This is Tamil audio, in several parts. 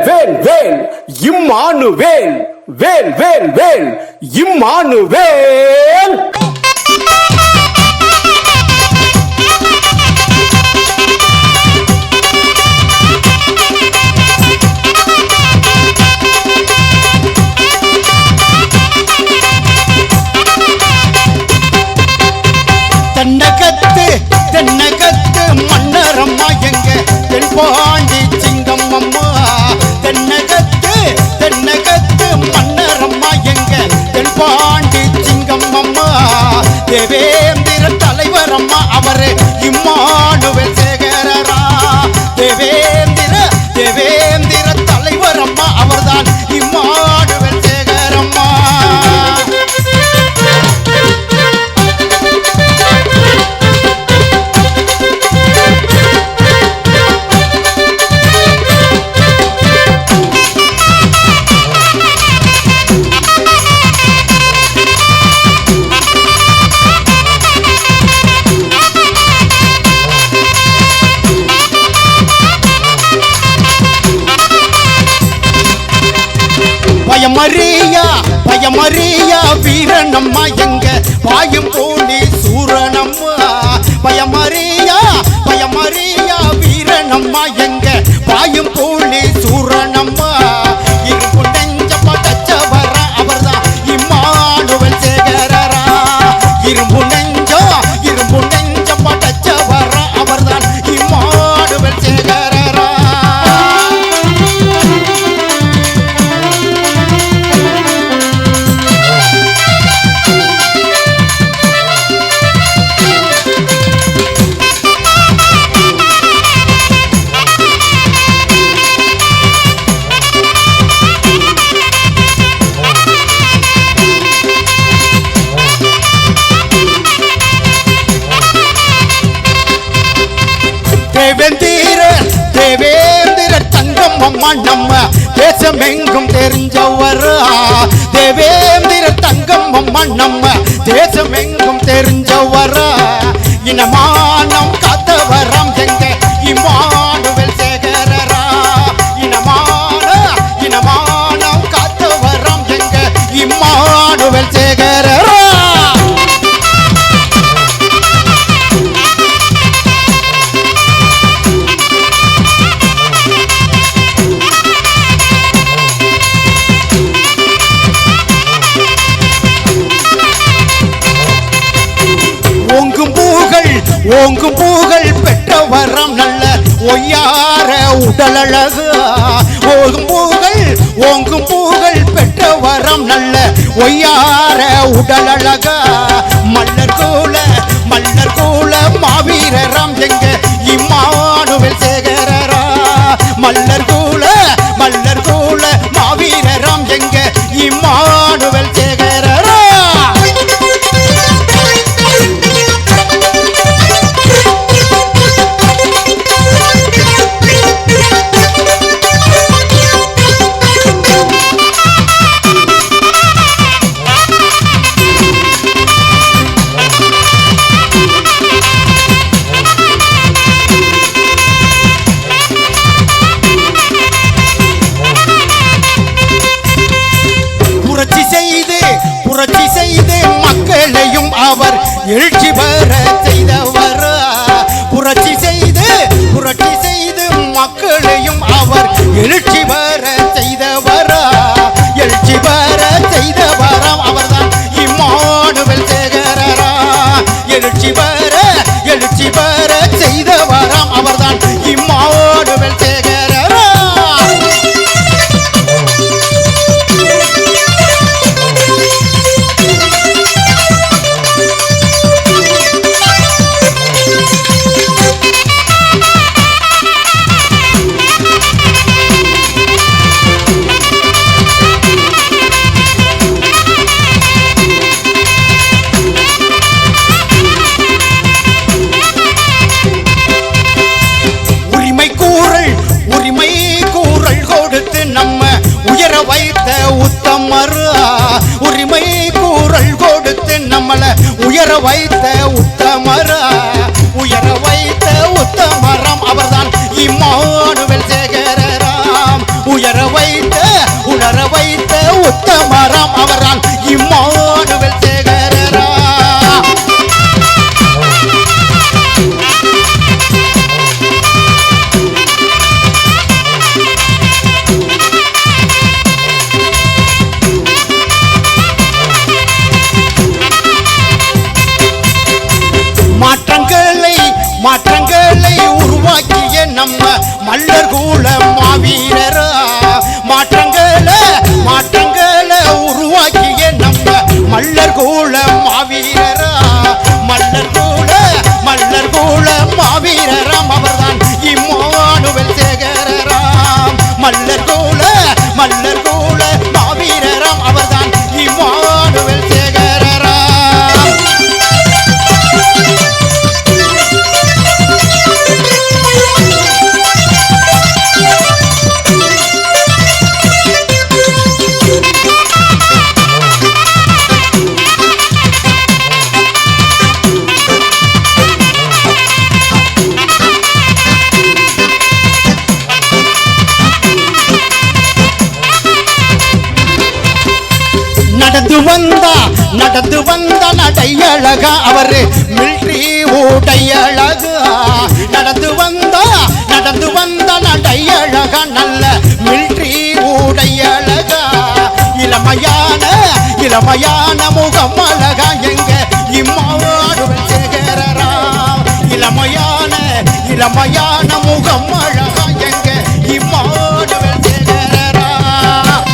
வேல் வேல் இம்மானுவேல் வேல் வேல் வேல் இம்மானுவேல். தென்னகத்து மன்னரம்மா எங்க தென்பாண்டி சிங்கம் அம்மா. தென்னகத்து மன்னரம்மா எங்க தென்பாண்டி சிங்கம் அம்மா. தேவேந்திர தலைவர் அம்மா அவரு இம்மானுவேல் சேகரரா. தேவேந்திர தலைவர் அம்மா அவர்தான் இம்மானுவேல் சேகரம்மா. பயமறியா வீரனம்மா எங்க பாயும் போலி சூரனம்மா. பயமறியா வீரனம்மா எங்க பாயும் போலி சூரனம்மா. இரும்பு நெஞ்ச படைச்சவர அவர்தான் இம்மானுவேல் சேகரரா. இரும்பு நெஞ்ச படைச்சவர அவர்தான் இம்மானுவேல் சேகரரா. தேவேந்திர தங்கம் அம்மா நம்ம தேசம் எங்கும் தெரிஞ்சவர். தேவேந்திர தங்கம் அம்மா நம்ம தேசம் எங்கும் தெரிஞ்சவர். இனமானம் காத்தவரம் எங்க இம்மானுவேல் சேகரரா. இனமானம் காத்தவரம் எங்க இம்மானுவேல் சேகரரா. ஓங்கும் பூகள் பெற்றவரம் நல்ல ஒய்யார உடலழகு. ஓங்கும் பூகள் பெற்றவரம் நல்ல ஒய்யார உடலழக. மல்லர் கூல மாவீரரம் எங்க இம்மானுவேல் சேகரரா. மல்லர் கூல மாவீரரம் எங்க இம்மானுவேல் சேகரரா. புரட்சி செய்து மக்களையும் அவர் எழுச்சி பெற செய்தவர். புரட்சி செய்து மக்களையும் அவர் எழுச்சி பெற செய்தவர். அவர்தான் இம்மானுவேல் சேகரரா. எழுச்சி பெற செய்தவராம் அவர்தான் இம்மானுவேல் சேகரரா. வைத்த உத்தமர். உரிமை கூறல் கொடுத்து நம்மள உயர வைத்த உத்தமரம் அவர்தான் இம்மானுவேல் சேகரராம். உயர மல்லர் கூல மாவீரராம் அவர்தான் இம்மானுவேல் சேகரராம். நடந்து வந்த நடையழகா அவரு மில்ட்ரி ஊடையழகா. நடந்து வந்த நடையழகா நல்ல மில்ட்ரி ஊடையழகா. இளமையான முகம் அழகா எங்க இம்மானுவேல் சேகரராம். இளமையான முகம் அழகா எங்க இம்மானுவேல் சேகரராம்.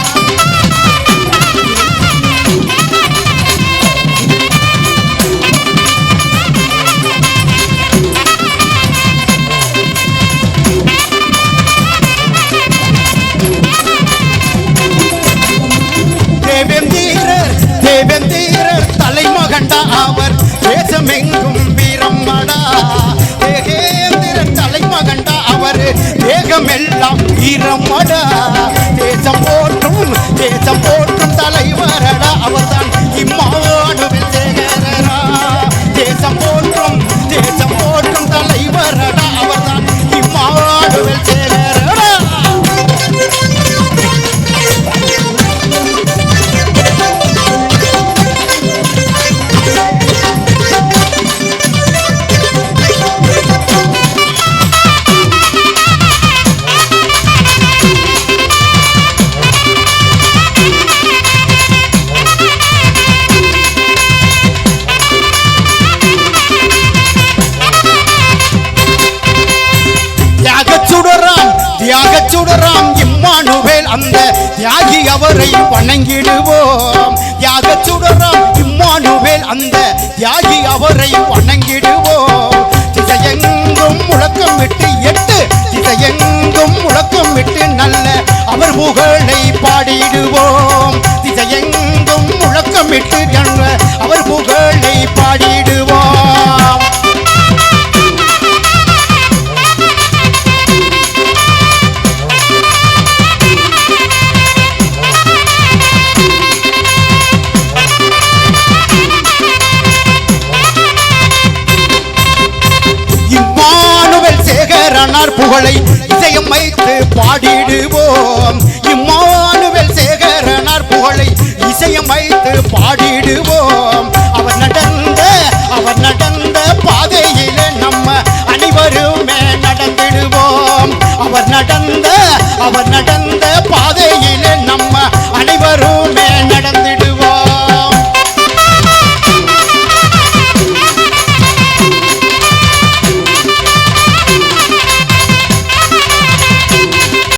தேவேந்தீரர் தலைமகண்டா அவர் தேசமெங்கும் வீரம்மடா. தேவேந்திரர் தலைமகண்டா அவர் தேகமெல்லாம் வீரம்மடா. தேசம் போற்றும் தலைவரடா அவர்தான் இம்மானுவேல் சேகரரா. தேசம் போற்றும் தலைவரடா அவர்தான் இம்மானுவேல் சேகரரா. தியாகச்சுடராம் இம்மானுவேல் அந்த தியாகி அவரை வணங்கிடுவோம். தியாகச்சுடராம் இம்மானுவேல் அந்த தியாகி அவரை வணங்கிடுவோம். திசையெங்கும் முழக்கம் விட்டு நல்ல அவர் புகழை பாடிடுவோம். திசையெங்கும் முழக்கமிட்டு அவர் புகழை பாடிடுவோம். புகழை இதயம் வைத்து பாடிடு